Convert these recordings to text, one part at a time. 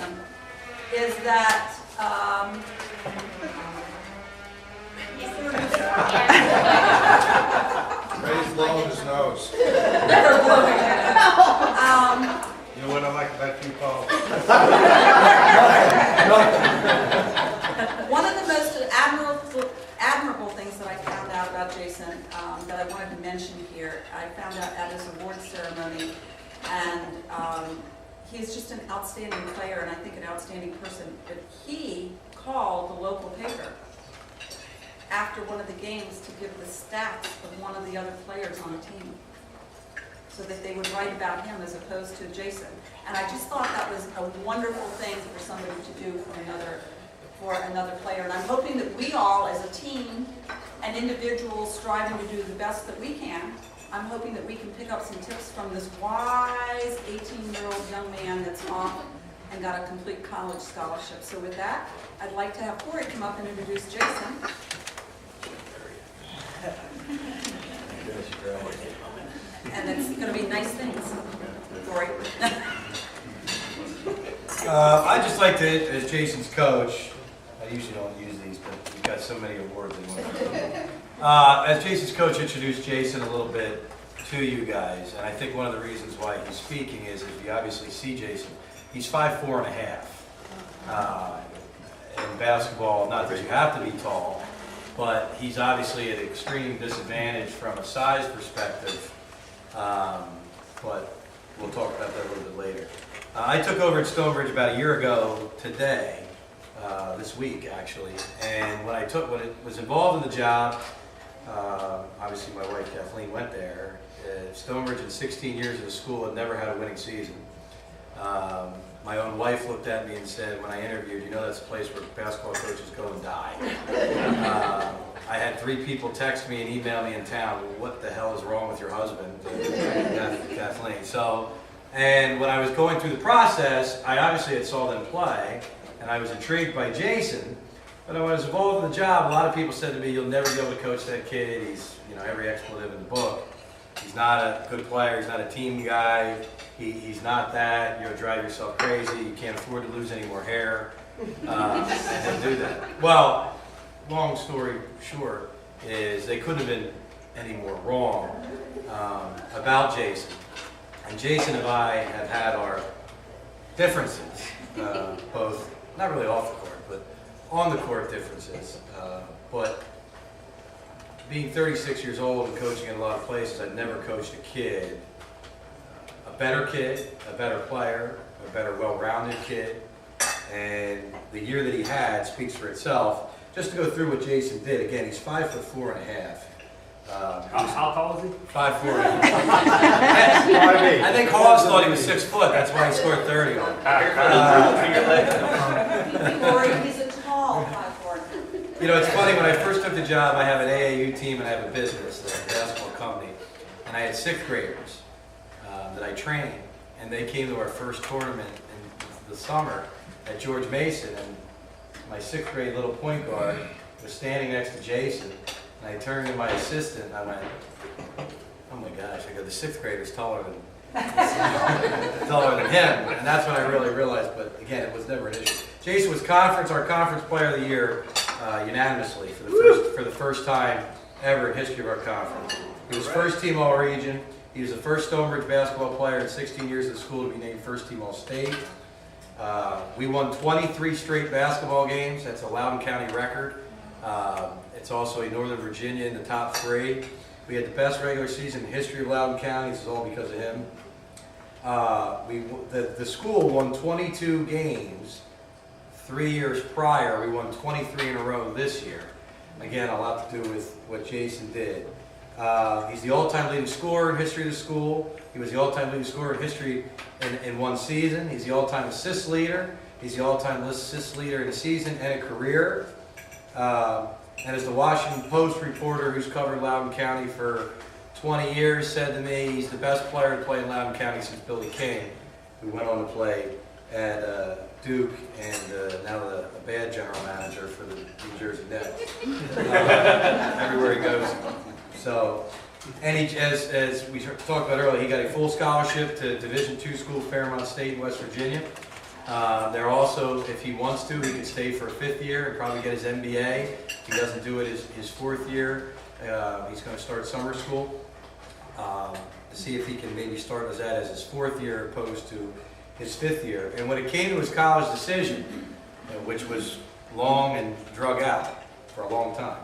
Jason is that Ray's blowing his nose. they're blowing it. You know what I like about you, Paul? One of the most admirable things that I found out about Jason that I wanted to mention here, I found out at his award ceremony, and he's just an outstanding player and I think an outstanding person. But he called the local paper after one of the games to give the stats of one of the other players on the team, so that they would write about him as opposed to Jason. And I just thought that was a wonderful thing for somebody to do for another player. And I'm hoping that we all, as a team and individuals striving to do the best that we can, I'm hoping that we can pick up some tips from this wise 18-year-old young man that's off and got a complete college scholarship. So with that, I'd like to have Corey come up and introduce Jason. And it's going to be nice things, Corey. I'd just like to, as Jason's coach, I usually don't use these, but we've got so many awards in one. As Jason's coach, introduce Jason a little bit to you guys, and I think one of the reasons why he's speaking is if you obviously see Jason, he's 5'4" and a half. In basketball, not that you have to be tall, but he's obviously at an extreme disadvantage from a size perspective. But we'll talk about that a little bit later. I took over at Stonebridge about a year ago today, this week actually, and when I was involved in the job, obviously my wife Kathleen went there. Stonebridge in 16 years of the school had never had a winning season. My own wife looked at me and said, when I interviewed, you know that's a place where basketball coaches go and die. I had 3 people text me and email me in town, well, what the hell is wrong with your husband, Kathleen? So, and when I was going through the process, I obviously had saw them play, and I was intrigued by Jason, but when I was involved in the job, a lot of people said to me, you'll never be able to coach that kid, he's, you know, every expletive in the book. He's not a good player, he's not a team guy, he's not that, you'll drive yourself crazy, you can't afford to lose any more hair, and do that. Well, long story short is they couldn't have been any more wrong about Jason. And Jason and I have had our differences, both, not really off the court, but on the court differences. But being 36 years old and coaching in a lot of places, I've never coached a kid, a better player, a better well-rounded kid. And the year that he had speaks for itself. Just to go through what Jason did, again, he's 5'4" and a half. How tall is he? 5'4" and a half. I think Hawes thought he was 6 foot, that's why he scored 30 on him. Corey, he's a tall 5'4". You know, it's funny, when I first took the job, I have an AAU team and I have a business, a basketball company, and I had 6th graders that I trained, and they came to our first tournament in the summer at George Mason, and my 6th grade little point guard was standing next to Jason, and I turned to my assistant and I went, oh my gosh, I go, the 6th grader's taller than him, and that's when I really realized, but again, it was never an issue. Jason was our conference player of the year unanimously for the first time ever in history of our conference. He was first team All-Region. He was the first Stonebridge basketball player in 16 years of the school to be named first team All-State. We won 23 straight basketball games. That's a Loudoun County record. It's also a Northern Virginia in the top 3. We had the best regular season in the history of Loudoun County. This is all because of him. The school won 22 games 3 years prior. We won 23 in a row this year. Again, a lot to do with what Jason did. He's the all-time leading scorer in history of the school. He was the all-time leading scorer in history in one season. He's the all-time assist leader. He's the all-time assist leader in a season and a career. And as the Washington Post reporter who's covered Loudoun County for 20 years said to me, he's the best player to play in Loudoun County since Billy King, who went on to play at Duke and now a bad general manager for the New Jersey Nets. Everywhere he goes. So, and as we talked about earlier, he got a full scholarship to Division II school, Fairmont State in West Virginia. They're also, if he wants to, he can stay for a 5th year and probably get his MBA. If he doesn't do it his 4th year, he's going to start summer school to see if he can maybe start as that as his 4th year opposed to his 5th year. And when it came to his college decision, which was long and drug out for a long time,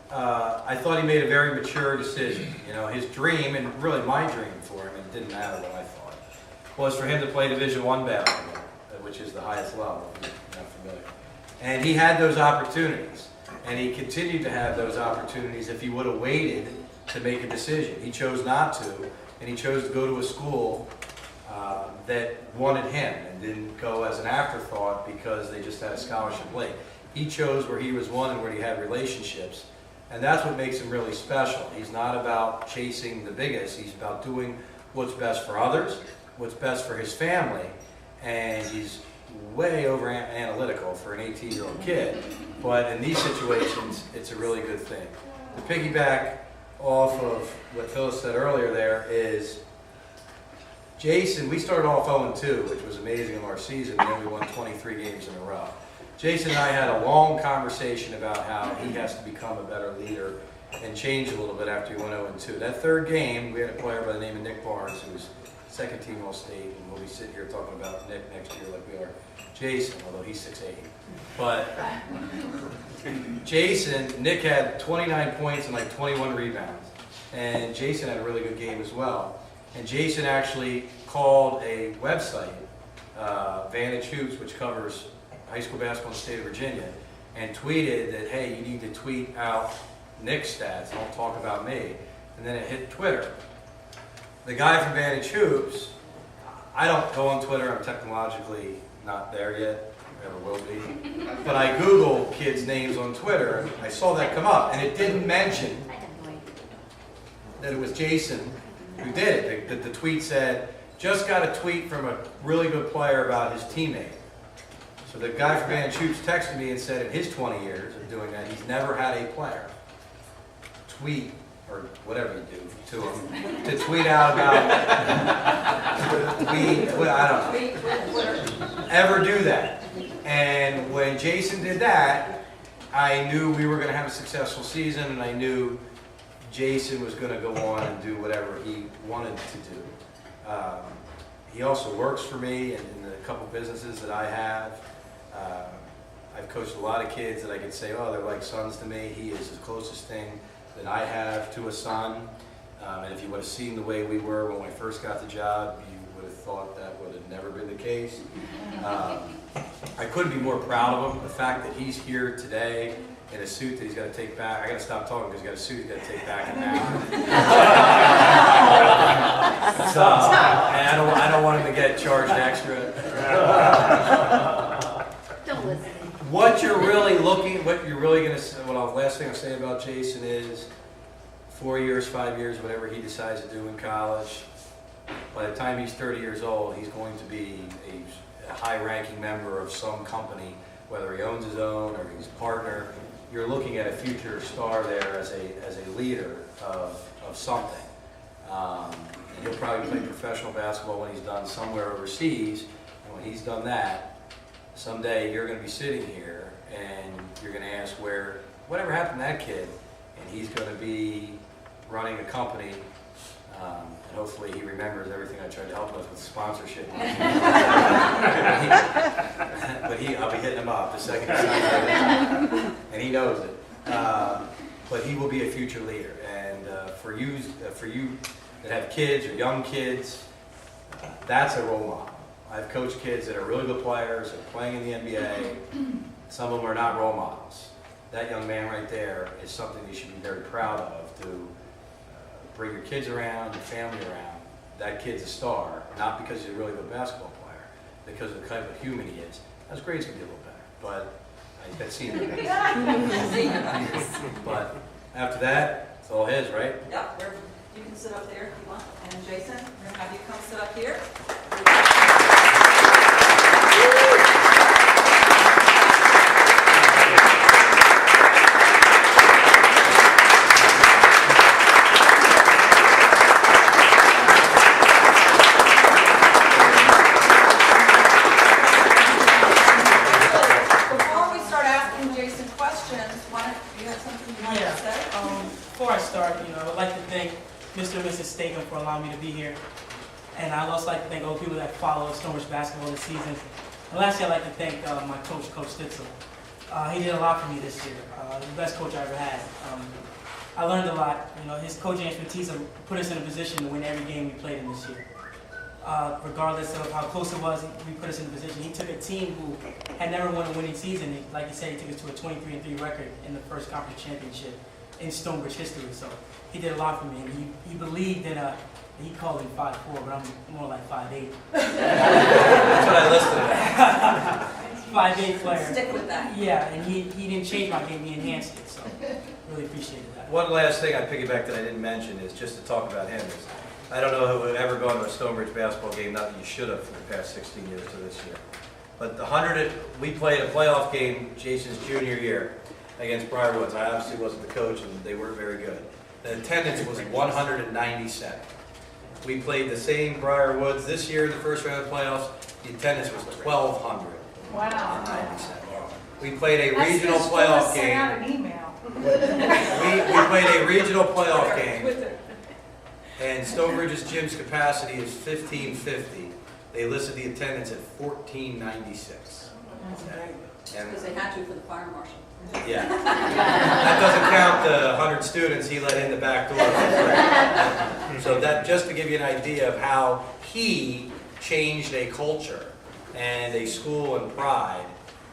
I thought he made a very mature decision. You know, his dream, and really my dream for him, and it didn't matter what I thought, was for him to play Division I basketball, which is the highest level, if you're not familiar. And he had those opportunities, and he continued to have those opportunities if he would have waited to make a decision. He chose not to, and he chose to go to a school that wanted him and didn't go as an afterthought because they just had a scholarship late. He chose where he was wanted, where he had relationships, and that's what makes him really special. He's not about chasing the biggest, he's about doing what's best for others, what's best for his family, and he's way over analytical for an 18-year-old kid, but in these situations, it's a really good thing. To piggyback off of what Phyllis said earlier there is, Jason, we started off 0-2, which was amazing in our season, and then we won 23 games in a row. Jason and I had a long conversation about how he has to become a better leader and change a little bit after he went 0-2. That 3rd game, we had a player by the name of Nick Barnes, who was 2nd team All-State, and we'll be sitting here talking about Nick next year like we are Jason, although he's 6'8". But Jason, Nick had 29 points and like 21 rebounds, and Jason had a really good game as well. And Jason actually called a website, Vantage Hoops, which covers high school basketball in the state of Virginia, and tweeted that, hey, you need to tweet out Nick's stats, don't talk about me. And then it hit Twitter. The guy from Vantage Hoops, I don't go on Twitter, I'm technologically not there yet, never will be. But I Google kids' names on Twitter, and I saw that come up, and it didn't mention that it was Jason who did it. The tweet said, just got a tweet from a really good player about his teammate. So the guy from Vantage Hoops texted me and said in his 20 years of doing that, he's never had a player tweet, or whatever you do to him, to tweet out about, I don't know, ever do that. And when Jason did that, I knew we were going to have a successful season, and I knew Jason was going to go on and do whatever he wanted to do. He also works for me in the couple businesses that I have. I've coached a lot of kids that I could say, oh, they're like sons to me. He is the closest thing that I have to a son. And if you would have seen the way we were when we first got the job, you would have thought that would have never been the case. I couldn't be more proud of him. The fact that he's here today in a suit that he's got to take back. I got to stop talking because he's got a suit he's got to take back in an hour. So, and I don't want him to get charged extra. Don't listen. What you're really going to say, last thing I'll say about Jason is 4 years, 5 years, whatever he decides to do in college, by the time he's 30 years old, he's going to be a high-ranking member of some company, whether he owns his own or he's a partner. You're looking at a future star there as a leader of something. And he'll probably play professional basketball when he's done somewhere overseas. And when he's done that, someday you're going to be sitting here and you're going to ask whatever happened to that kid? And he's going to be running a company. And hopefully he remembers everything I tried to help with sponsorship. But I'll be hitting him up the second he signs it. And he knows it. But he will be a future leader. And for you that have kids or young kids, that's a role model. I've coached kids that are really good players, are playing in the NBA. Some of them are not role models. That young man right there is something you should be very proud of, to bring your kids around, your family around. That kid's a star, not because he's a really good basketball player, because of the type of human he is. His grade's going to be a little better, but that's senior. But after that, it's all his, right? Yep, you can sit up there if you want. And Jason, we're going to have you come sit up here. Mr. and Mrs. Statham for allowing me to be here. And I'd also like to thank all the people that follow Stonebridge basketball this season. And lastly, I'd like to thank my coach, Coach Stitzel. He did a lot for me this year. The best coach I ever had. I learned a lot. You know, his coaching expertise put us in a position to win every game we played in this year. Regardless of how close it was, he put us in a position. He took a team who had never won a winning season. Like he said, he took us to a 23-3 record in the first conference championship in Stonebridge history. So he did a lot for me. And he believed in he called him 5'4", but I'm more like 5'8". That's what I listed. 5'8" player. Stick with that. Yeah, and he didn't change my game, he enhanced it, so really appreciated that. One last thing I piggyback that I didn't mention is just to talk about him. I don't know who would ever gone to a Stonebridge basketball game, not that you should have for the past 16 years to this year. But we played a playoff game Jason's junior year against Briarwoods. I obviously wasn't the coach and they weren't very good. The attendance was 197. We played the same Briarwoods this year in the first round of playoffs. The attendance was 1,200. Wow. 97. We played a regional playoff Send game. out an email. We played a regional playoff game, and Stonebridge's gym's capacity is 1,550. They listed the attendance at 1,496. And Because they had to for the fire marshal. yeah, that doesn't count the 100 students he let in the back door for free. So that just to give you an idea of how he changed a culture and a school and pride.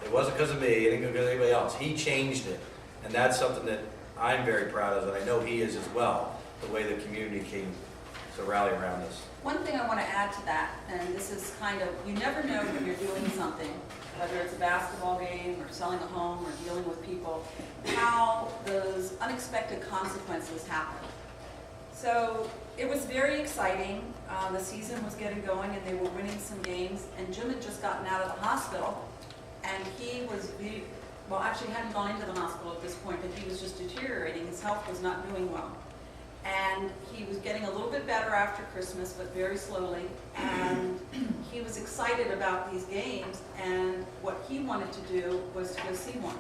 It wasn't because of me, it didn't because of anybody else. He changed it. And that's something that I'm very proud of, and I know he is as well, the way the community came to rally around us. One thing I want to add to that, and this is kind of, you never know when you're doing something, whether it's a basketball game or selling a home or dealing with people, how those unexpected consequences happen. So it was very exciting. The season was getting going and they were winning some games, and Jim had just gotten out of the hospital, and he was, well, actually hadn't gone into the hospital at this point, but he was just deteriorating. His health was not doing well. And he was getting a little bit better after Christmas, but very slowly. And he was excited about these games, and what he wanted to do was to go see one.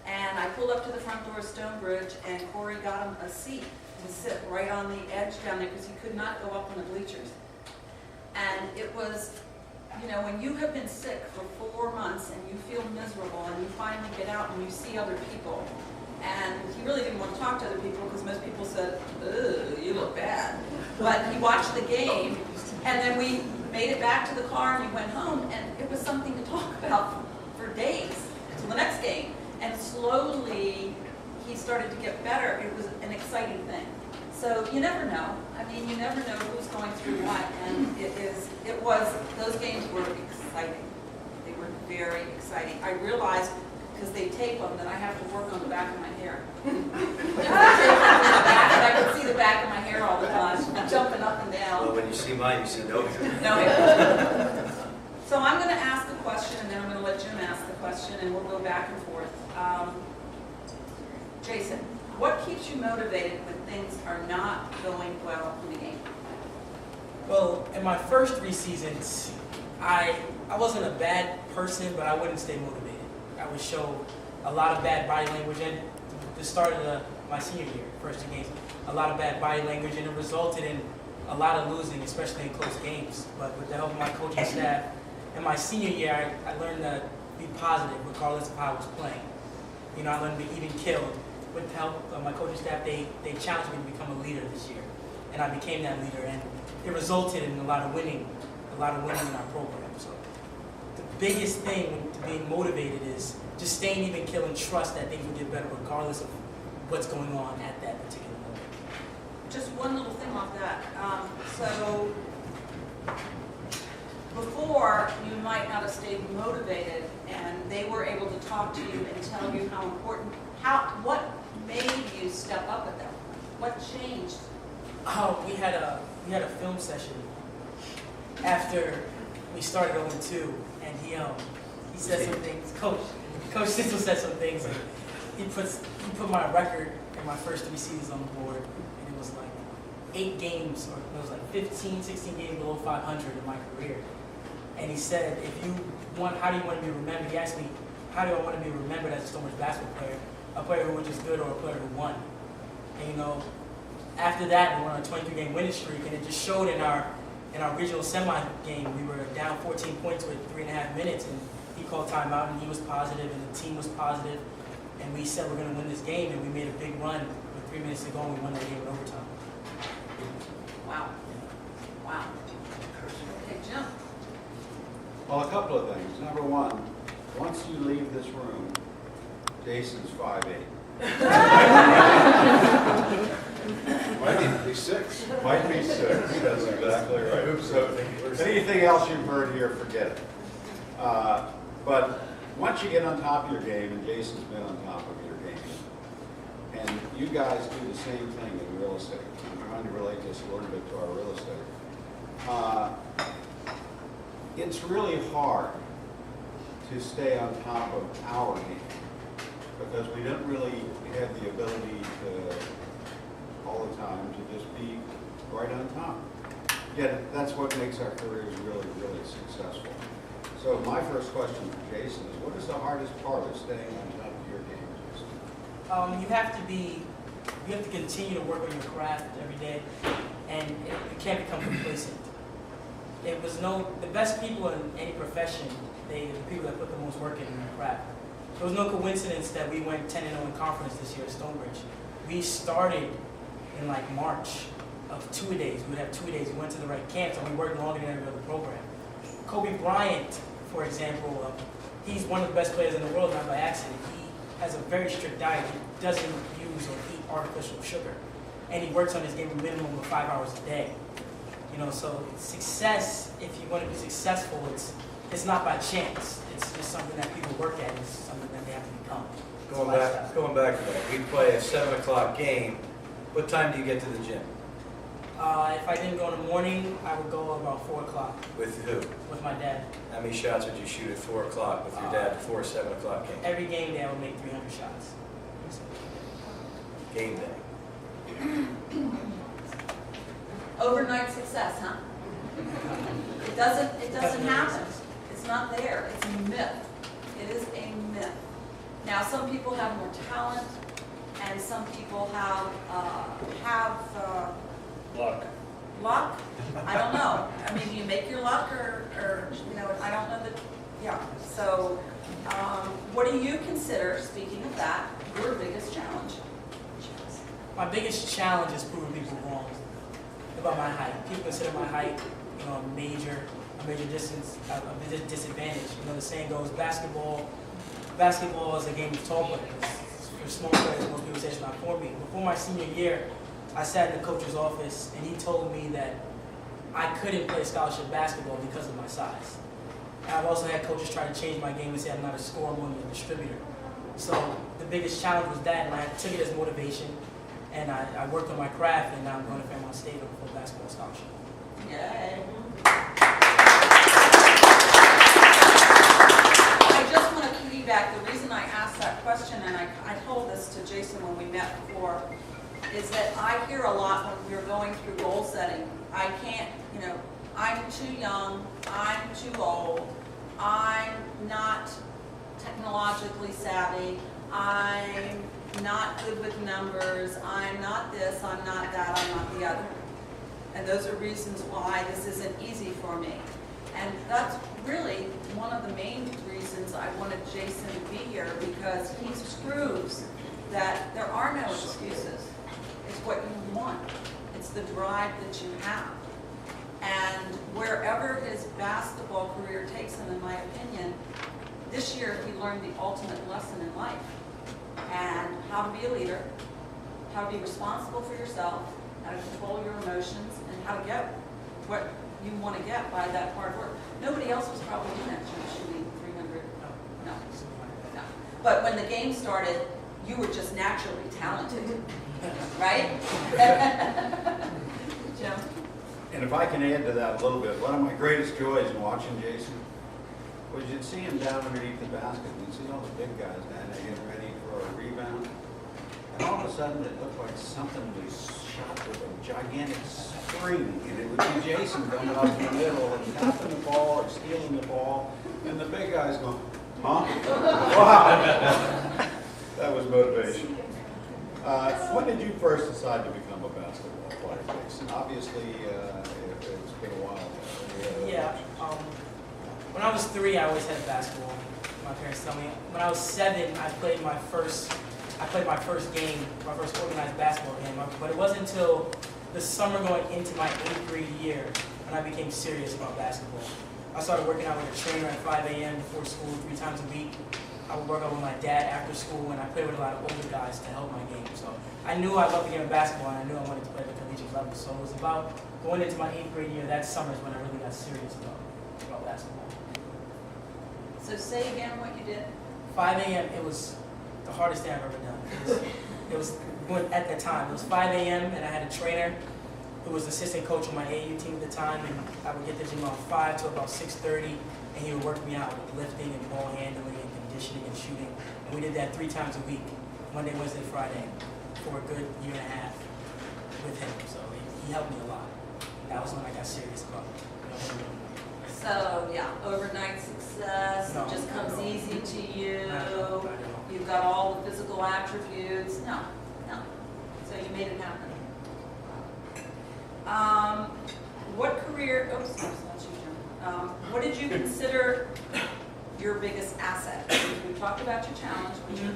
And I pulled up to the front door of Stonebridge, and Corey got him a seat to sit right on the edge down there because he could not go up on the bleachers. And it was, you know, when you have been sick for 4 months and you feel miserable and you finally get out and you see other people, and he really didn't want to talk to other people because most people said, ugh, you look bad. But he watched the game, and then we made it back to the car and we went home, and it was something to talk about for days until the next game. And slowly he started to get better. It was an exciting thing. So you never know. I mean, you never know who's going through what, and those games were exciting. They were very exciting. I realized, because they tape them, that I have to work on the back of my hair. I could see the back of my hair all the time, jumping up and down. Well, when you see mine, you see no hair. No hair. So I'm going to ask the question, and then I'm going to let Jim ask the question, and we'll go back and forth. Jason, what keeps you motivated when things are not going well in the game? Well, in my first 3 seasons, I wasn't a bad person, but I wouldn't stay motivated. I would show a lot of bad body language, and the start of my senior year, first 2 games, a lot of bad body language, and it resulted in a lot of losing, especially in close games. But with the help of my coaching staff, in my senior year, I learned to be positive regardless of how I was playing. You know, I learned to be even killed. With the help of my coaching staff, they challenged me to become a leader this year, and I became that leader, and it resulted in a lot of winning in our program. So the biggest thing to being motivated is just staying even killed and trust that things will get better regardless of what's going on at that particular moment. Just one little thing off that. So before, you might not have stayed motivated, and they were able to talk to you and tell you how important, what made you step up at that point? What changed? Oh, we had a film session after we started 0-2, and he said some things. Coach Stitzel said some things, and he put my record in my first 3 seasons on the board, and it was like 8 games, or it was like 15, 16 games below 500 in my career. And he said, how do you want to be remembered? He asked me, how do I want to be remembered as a Stonebridge basketball player? A player who was just good or a player who won? And you know, after that, we went on a 23-game winning streak, and it just showed in our regional semi game. We were down 14 points with 3.5 minutes, and he called timeout, and he was positive, and the team was positive, and we said we're going to win this game, and we made a big run with 3 minutes to go, and we won that game in overtime. Wow. Wow. Okay, Jim. Well, a couple of things. Number one, once you leave this room, Jason's 5'8". Might be 6. Might be 6. That's exactly right. So anything else you've heard here, forget it. But once you get on top of your game, and Jason's been on top of your game, and you guys do the same thing in real estate. I'm trying to relate this a little bit to our real estate. It's really hard to stay on top of our game because we don't really have the ability to, all the time, to just be right on top. Yet that's what makes our careers really, really successful. So my first question for Jason is, what is the hardest part of staying on top of your game, Jason? You have to continue to work on your craft every day, and you can't become complacent. The best people in any profession, the people that put the most work in their craft. There was no coincidence that we went 10-0 in conference this year at Stonebridge. We started in like March of two-a-days. We would have two-a-days. We went to the right camps, and we worked longer than every other program. Kobe Bryant, for example, he's one of the best players in the world, not by accident. He has a very strict diet. He doesn't use or eat artificial sugar. And he works on his game a minimum of 5 hours a day. So success, if you want to be successful, it's not by chance. It's just something that people work at. It's something that they have to become. Going back to that, we play a 7 o'clock game. What time do you get to the gym? If I didn't go in the morning, I would go about 4 o'clock. With who? With my dad. How many shots would you shoot at 4 o'clock with your dad before a 7 o'clock game? Every game day, I would make 300 shots. Game day. Overnight success, huh? It doesn't happen. It's not there. It's a myth. It is a myth. Now, some people have more talent, and some people have Luck. luck. I don't know. I mean, do you make your luck, or I don't know that. Yeah. So, what do you consider? Speaking of that, your biggest challenge? My biggest challenge is proving people wrong about my height. People consider my height, a major disadvantage. The saying goes, basketball is a game of tall players. For small players, most people say it's not for me. Before my senior year, I sat in the coach's office, and he told me that I couldn't play scholarship basketball because of my size. And I've also had coaches try to change my game and say I'm not a scorer, I'm only a distributor. So the biggest challenge was that, and I took it as motivation. And I worked on my craft, and now I'm going to Fairmont State on a full basketball scholarship. Yay. I just want to piggyback. The reason I asked that question, and I told this to Jason when we met before, is that I hear a lot when we're going through goal setting. I can't, I'm too young, I'm too old, I'm not technologically savvy, I'm not good with numbers, I'm not this, I'm not that, I'm not the other. And those are reasons why this isn't easy for me. And that's really one of the main reasons I wanted Jason to be here, because he proves that there are no excuses. It's what you want. It's the drive that you have. And wherever his basketball career takes him, in my opinion, this year he learned the ultimate lesson in life. And how to be a leader, how to be responsible for yourself, how to control your emotions, and how to get what you want to get by that hard work. Nobody else was probably doing that, shooting 300. No. But when the game started, you were just naturally talented, right? Jim? And if I can add to that a little bit, one of my greatest joys in watching Jason was you'd see him down underneath the basket, and you'd see all the big guys down there getting ready for a rebound. And all of a sudden, it looked like something was shot with a gigantic spring, and it would be Jason coming up in the middle and tapping the ball or stealing the ball, and the big guys going, huh? Wow! That was motivation. When did you first decide to become a basketball player, Jason? Obviously, it's been a while now. Yeah. When I was 3, I always had basketball. My parents tell me. When I was 7, I played my first game, my first organized basketball game. But it wasn't until the summer going into my 8th grade year when I became serious about basketball. I started working out with a trainer at 5 a.m. before school 3 times a week. I would work out with my dad after school, and I played with a lot of older guys to help my game. So I knew I loved the game of basketball, and I knew I wanted to play at the collegiate level. So it was about going into my 8th grade year. That summer is when I really got serious about basketball. So say again what you did. 5 a.m. It was the hardest thing I've ever done. It was at the time. It was 5 a.m. and I had a trainer who was assistant coach on my AAU team at the time, and I would get there from about 5 to about 6:30, and he would work me out with lifting and ball handling and conditioning and shooting. And we did that 3 times a week, Monday, Wednesday, Friday, for a good year and a half with him. So he helped me a lot. That was when I got serious about it. So yeah, overnight success, No, it just comes no. easy to you. No. You've got all the physical attributes. No. So you made it happen. What career? Oops, that's your turn. What did you consider your biggest asset? We talked about your challenge. What's your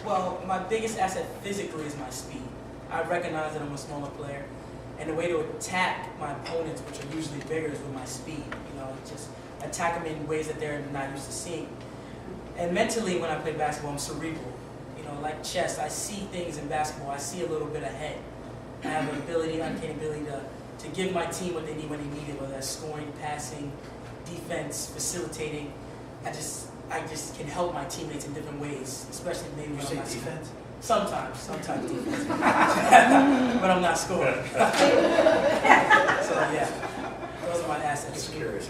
Well, my biggest asset physically is my speed. I recognize that I'm a smaller player, and the way to attack my opponents, which are usually bigger, is with my speed. You know, just attack them in ways that they're not used to seeing. And mentally, when I play basketball, I'm cerebral. You know, like chess, I see things in basketball. I see a little bit ahead. I have an uncanny ability to give my team what they need when they need it, whether that's scoring, passing, defense, facilitating. I just can help my teammates in different ways, especially maybe when I'm not scoring. defense? Sometimes defense. But I'm not scoring. So yeah, those are my assets. Just curious.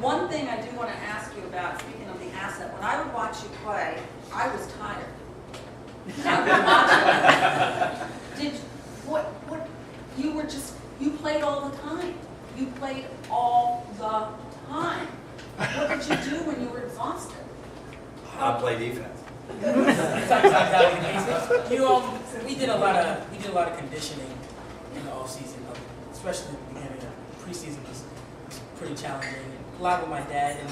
One thing I do want to ask you about, speaking of the asset, when I would watch you play, I was tired. I would watch you. You played all the time. You played all the time. What did you do when you were exhausted? I play defense. Sometimes that would be amazing. We did a lot of conditioning in the off season, especially at the beginning. The preseason was pretty challenging. A lot with my dad, and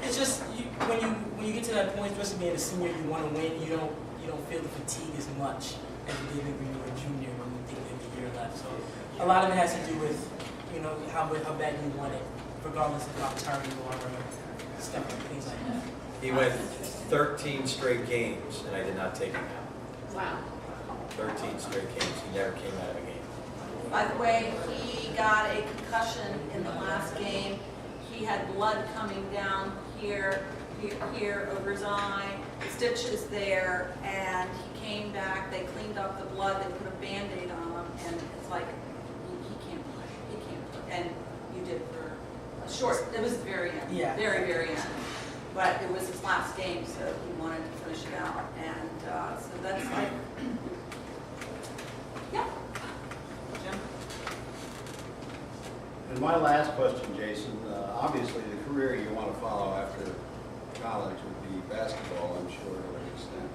it's just when you get to that point, especially being a senior, you want to win. You don't feel the fatigue as much as you did when you were a junior, when you think you have a year left. So a lot of it has to do with how bad you want it, regardless of how tired you are or stuff and things like that. He went 13 straight games, and I did not take him out. Wow. 13 straight games. He never came out of a game. By the way, he got a concussion in the last game. He had blood coming down here over his eye, stitches there, and he came back. They cleaned up the blood. They put a Band-Aid on him, and it's like he can't play. He can't play. And you did for a short. It was very end. Yeah. Very, very end. But it was his last game, so he wanted to finish it out. And so that's like, yeah. Jim? And my last question, Jason, obviously the career you want to follow after college would be basketball, I'm sure, to an extent.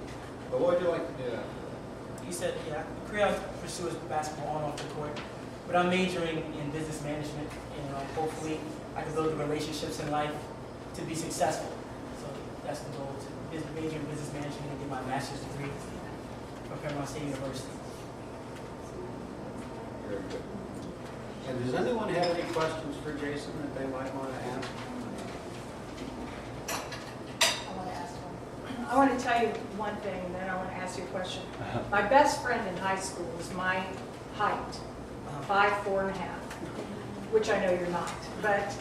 But what would you like to do after that? You said, yeah, the career I pursue is basketball on and off the court, but I'm majoring in business management, and hopefully I can build the relationships in life to be successful. So that's the goal, to major in business management and get my master's degree from Paramount State University. Very good. And does anyone have any questions for Jason that they might want to ask? I want to tell you one thing, and then I want to ask you a question. My best friend in high school was my height, 5'4.5", which I know you're not. But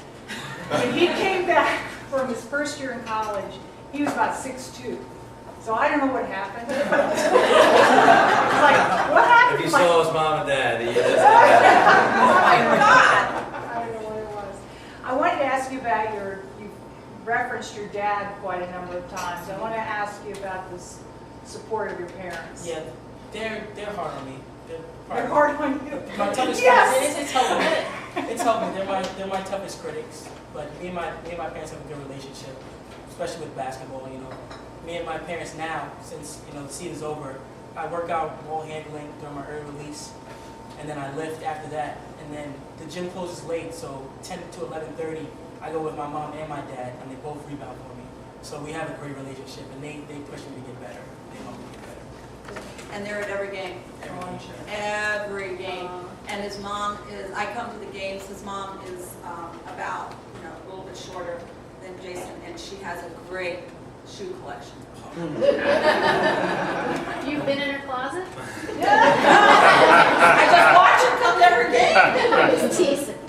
when he came back from his first year in college, he was about 6'2". So I don't know what happened. It's like, what happened? If you to my- saw his mom and dad, he just Oh my God! I don't know what it was. I wanted to ask you about you referenced your dad quite a number of times. I want to ask you about this support of your parents. Yeah, they're hard on me. They're hard on you. My toughest Yes! it's helping me. It's helped me. They're my toughest critics. But me and my parents have a good relationship, especially with basketball. You know, me and my parents now, since the season's over, I work out ball handling during my early release, and then I lift after that. And then the gym closes late, so 10 to 11:30, I go with my mom and my dad, and they both rebound for me. So we have a great relationship, and they push me to get better. They help me get better. And they're at every game. Every game. And his mom is, I come to the games, his mom is about, a little bit shorter than Jason, and she has a great shoe collection. You've been in her closet? I just watch him come to every game. I'm just teasing.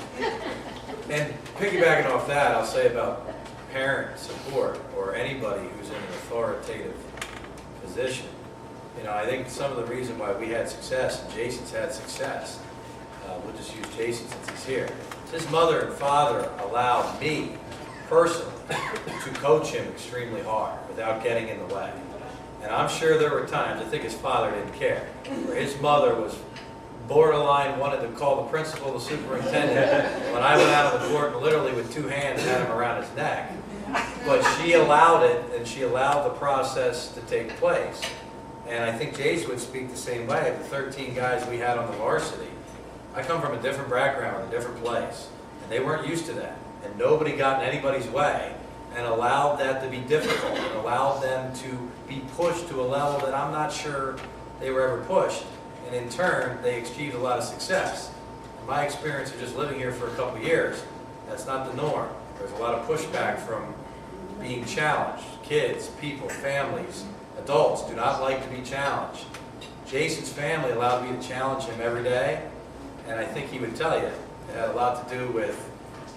And piggybacking off that, I'll say about parent support or anybody who's in an authoritative position. I think some of the reason why we had success and Jason's had success, we'll just use Jason since he's here. His mother and father allowed me personally to coach him extremely hard without getting in the way. And I'm sure there were times, I think his father didn't care, where his mother was borderline, wanted to call the principal, the superintendent, when I went out on the court and literally with two hands had him around his neck. But she allowed it, and she allowed the process to take place. And I think Jason would speak the same way. The 13 guys we had on the varsity, I come from a different background, a different place, and they weren't used to that. And nobody got in anybody's way and allowed that to be difficult and allowed them to be pushed to a level that I'm not sure they were ever pushed. And in turn, they achieved a lot of success. In my experience of just living here for a couple of years, that's not the norm. There's a lot of pushback from being challenged. Kids, people, families, adults do not like to be challenged. Jason's family allowed me to challenge him every day, and I think he would tell you it had a lot to do with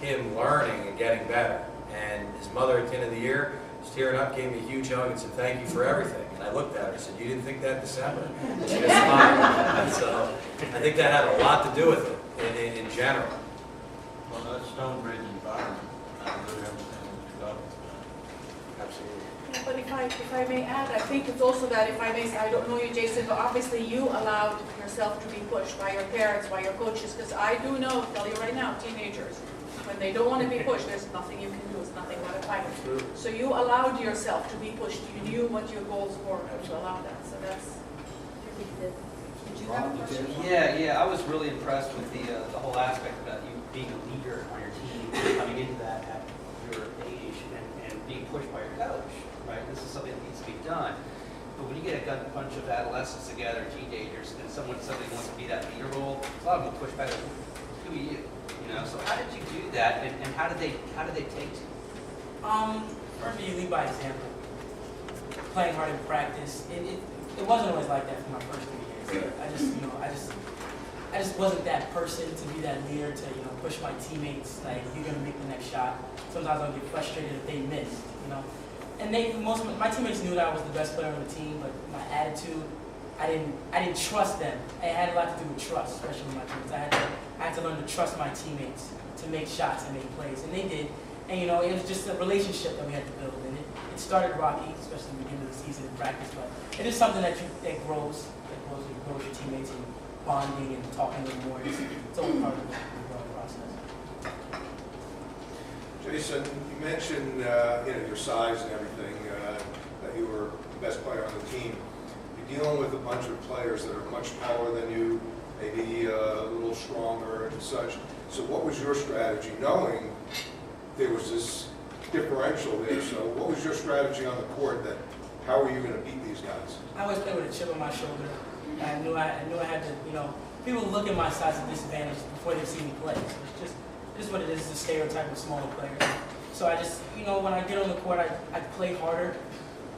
him learning and getting better. And his mother at the end of the year was tearing up, gave me a huge hug and said, "Thank you for everything." And I looked at her and said, "You didn't think that in December?" And she just smiled. So I think that had a lot to do with it in general. Well, that Stonebridge environment, I really understand what you're talking about. Absolutely. Yeah, but if I may add, I think it's also that, if I may say, I don't know you, Jason, but obviously you allowed yourself to be pushed by your parents, by your coaches, because I do know, tell you right now, teenagers, when they don't want to be pushed, there's nothing you can do, it's nothing but a fight. So you allowed yourself to be pushed, you knew what your goals were, and you allowed that, so that's. Did you have a question? Yeah, I was really impressed with the whole aspect about you being a leader on your team, coming into that at your age and being pushed by your coach, right? This is something that needs to be done. But when you get a bunch of adolescents together, teenagers, and someone suddenly wants to be that leader role, a lot of them push back, who are you? So how did you do that, and how did they take to you? First, you lead by example. Playing hard in practice. It wasn't always like that for my first 3 years. I just wasn't that person to be that leader to push my teammates like you're gonna make the next shot. Sometimes I'll get frustrated if they missed. And my teammates knew that I was the best player on the team, but my attitude, I didn't trust them. It had a lot to do with trust, especially with my teammates. I had to learn to trust my teammates to make shots and make plays, and they did. And it was just a relationship that we had to build, and it started rocky, especially in the beginning of the season in practice. But it is something that grows with your teammates and bonding and talking a little more. It's all part of the growing process. Jason, you mentioned your size and everything, that you were the best player on the team. You're dealing with a bunch of players that are much taller than you, maybe a little stronger and such. So what was your strategy, knowing there was this differential there? So what was your strategy on the court? How were you going to beat these guys? I always played with a chip on my shoulder. I knew I had to, people look at my size as a disadvantage before they've seen me play. So it's just what it is, it's a stereotype of smaller players. So I just, when I get on the court, I play harder,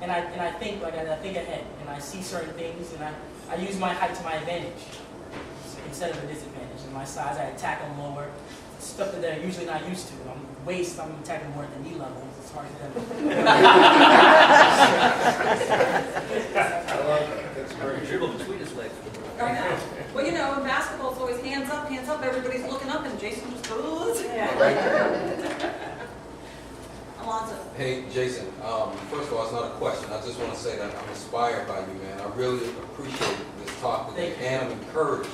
and I think ahead, and I see certain things, and I use my height to my advantage instead of a disadvantage. And my size, I attack them lower, stuff that they're usually not used to. I'm attacking more at the knee level. It's hard for them. I love that. That's great. Dribble between his legs. I know. Well, in basketball, it's always hands up, everybody's looking up, and Jason just goes. Alonzo. Hey, Jason. First of all, it's not a question. I just want to say that I'm inspired by you, man. I really appreciate this talk today, and I'm encouraged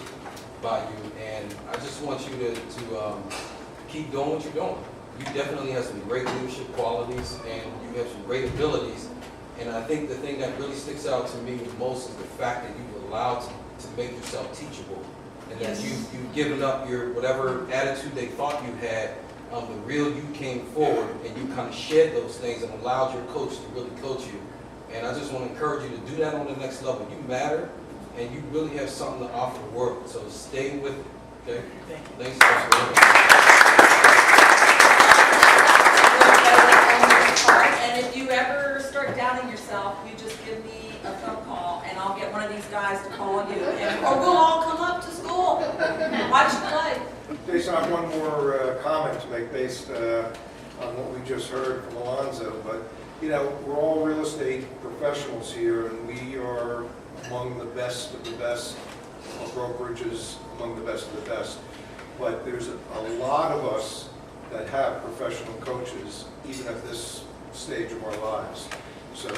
by you, and I just want you to keep doing what you're doing. You definitely have some great leadership qualities, and you have some great abilities. And I think the thing that really sticks out to me the most is the fact that you've allowed to make yourself teachable, and that you've given up your whatever attitude they thought you had. The real you came forward, and you kind of shed those things and allowed your coach to really coach you. And I just want to encourage you to do that on the next level. You matter, and you really have something to offer the world. So stay with it. Okay? Thanks. And if you ever start doubting yourself, you just give me a phone call, and I'll get one of these guys to call you, or we'll all come up to school, watch you play. Jason, I have one more comment to make based on what we just heard from Alonzo, but we're all real estate professionals here, and we are among the best of the best brokerages, among the best of the best. But there's a lot of us that have professional coaches, even at this stage of our lives. So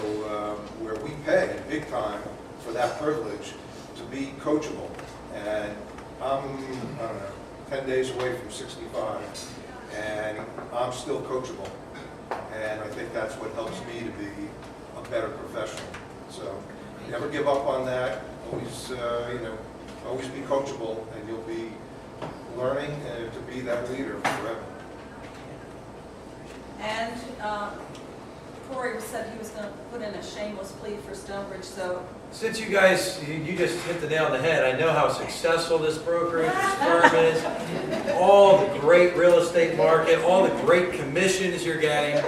where we pay big time for that privilege to be coachable, and I don't know, 10 days away from 65, and I'm still coachable. And I think that's what helps me to be a better professional. So never give up on that. Always, always be coachable, and you'll be learning to be that leader forever. And Corey said he was going to put in a shameless plea for Stonebridge, so Since you guys, you just hit the nail on the head, I know how successful this brokerage, this firm is, all the great real estate market, all the great commissions you're getting.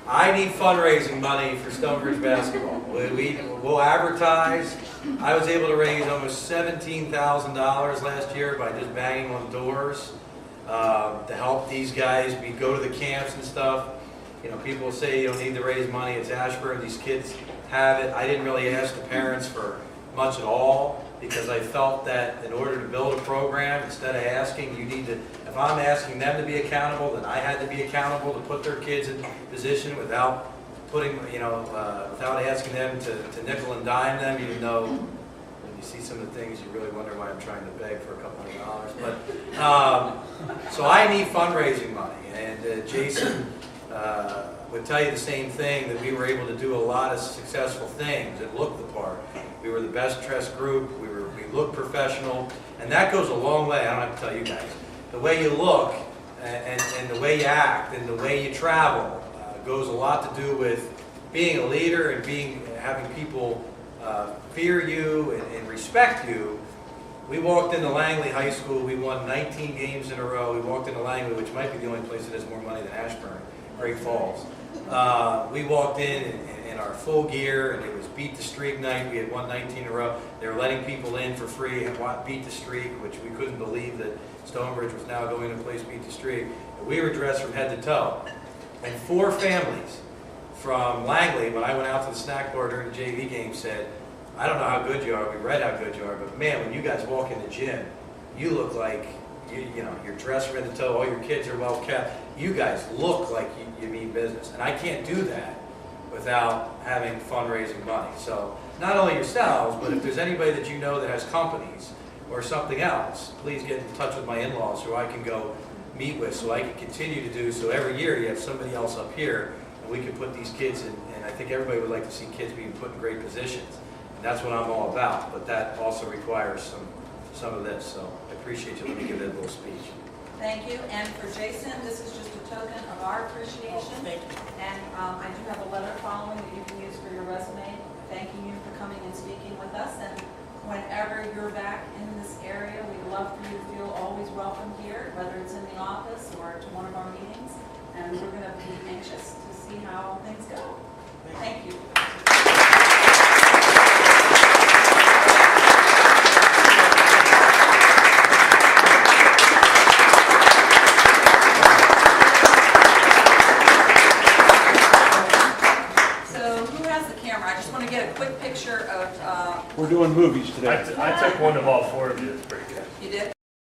I need fundraising money for Stonebridge basketball. We'll advertise. I was able to raise almost $17,000 last year by just banging on doors to help these guys go to the camps and stuff. People say you don't need to raise money. It's Ashburn. These kids have it. I didn't really ask the parents for much at all because I felt that in order to build a program, instead of asking, you need to, if I'm asking them to be accountable, then I had to be accountable to put their kids in position without putting, without asking them to nickel and dime them, even though when you see some of the things, you really wonder why I'm trying to beg for a couple $100. But, so I need fundraising money, and Jason would tell you the same thing, that we were able to do a lot of successful things and look the part. We were the best dressed group, we looked professional, and that goes a long way. I don't have to tell you guys. The way you look and the way you act and the way you travel goes a lot to do with being a leader and having people fear you and respect you. We walked into Langley High School, we won 19 games in a row. We walked into Langley, which might be the only place that has more money than Ashburn, Great Falls. We walked in our full gear, and it was beat the streak night. We had won 19 in a row. They were letting people in for free and beat the streak, which we couldn't believe that Stonebridge was now going to place beat the streak. And we were dressed from head to toe. And 4 families from Langley, when I went out to the snack bar during the JV game, said, I don't know how good you are, we read how good you are, but man, when you guys walk in the gym, you look like, you're dressed from head to toe, all your kids are well kept. You guys look like you mean business. And I can't do that without having fundraising money. So not only yourselves, but if there's anybody that you know that has companies or something else, please get in touch with my in-laws who I can go meet with so I can continue to do. So every year you have somebody else up here and we can put these kids in, and I think everybody would like to see kids being put in great positions. And that's what I'm all about, but that also requires some of this. So I appreciate you letting me give that little speech. thank you. And for Jason, this is just a token of our appreciation. Thank you. And I do have a letter following that you can use for your resume, thanking you for coming and speaking with us. And whenever you're back in this area, we'd love for you to feel always welcome here, whether it's in the office or to one of our meetings. And we're going to be anxious to see how things go. Thank you. We're doing movies today. I took one of all 4 of you. It's pretty good. You did?